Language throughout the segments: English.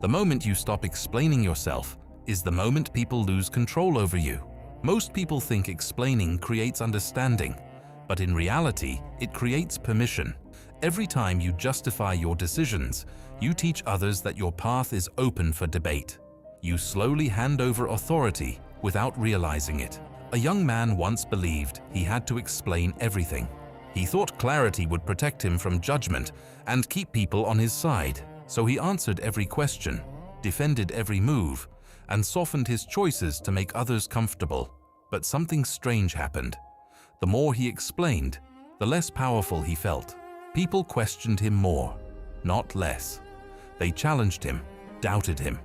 The moment you stop explaining yourself is the moment people lose control over you. Most people think explaining creates understanding, but in reality, it creates permission. Every time you justify your decisions, you teach others that your path is open for debate. You slowly hand over authority without realizing it. A young man once believed he had to explain everything. He thought clarity would protect him from judgment and keep people on his side. So he answered every question, defended every move, and softened his choices to make others comfortable. But something strange happened. The more he explained, the less powerful he felt. People questioned him more, not less. They challenged him, doubted him,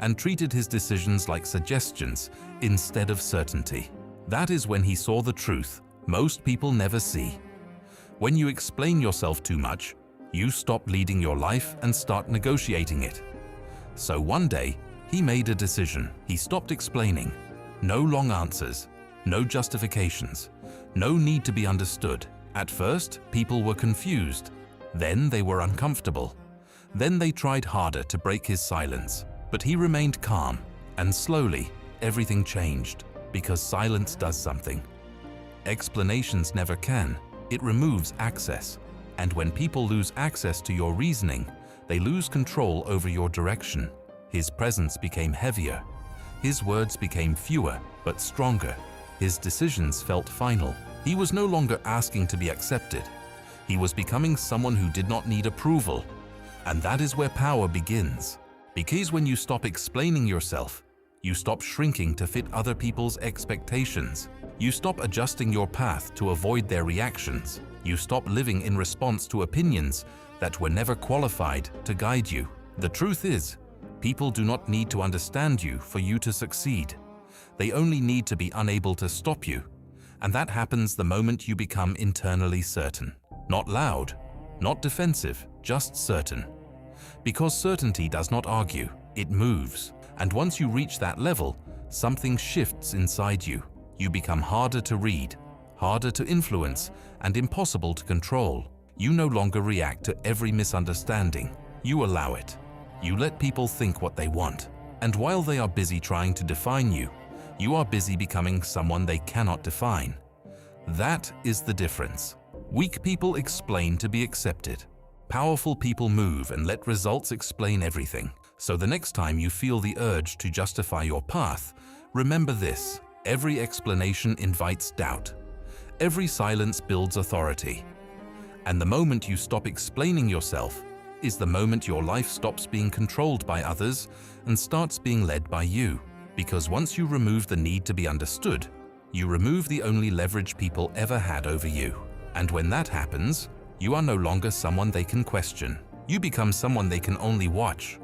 and treated his decisions like suggestions instead of certainty. That is when he saw the truth most people never see. When you explain yourself too much, you stop leading your life and start negotiating it. So one day, he made a decision. He stopped explaining. No long answers, no justifications, no need to be understood. At first, people were confused. Then they were uncomfortable. Then they tried harder to break his silence. But he remained calm, and slowly, everything changed, because silence does something. Explanations never can. It removes access. And when people lose access to your reasoning, they lose control over your direction. His presence became heavier. His words became fewer, but stronger. His decisions felt final. He was no longer asking to be accepted. He was becoming someone who did not need approval. And that is where power begins. Because when you stop explaining yourself, you stop shrinking to fit other people's expectations. You stop adjusting your path to avoid their reactions. You stop living in response to opinions that were never qualified to guide you. The truth is, people do not need to understand you for you to succeed. They only need to be unable to stop you. And that happens the moment you become internally certain. Not loud, not defensive, just certain. Because certainty does not argue, it moves. And once you reach that level, something shifts inside you. You become harder to read, harder to influence, and impossible to control. You no longer react to every misunderstanding. You allow it. You let people think what they want. And while they are busy trying to define you, you are busy becoming someone they cannot define. That is the difference. Weak people explain to be accepted. Powerful people move and let results explain everything. So the next time you feel the urge to justify your path, remember this: every explanation invites doubt. Every silence builds authority. And the moment you stop explaining yourself is the moment your life stops being controlled by others and starts being led by you. Because once you remove the need to be understood, you remove the only leverage people ever had over you. And when that happens, you are no longer someone they can question. You become someone they can only watch.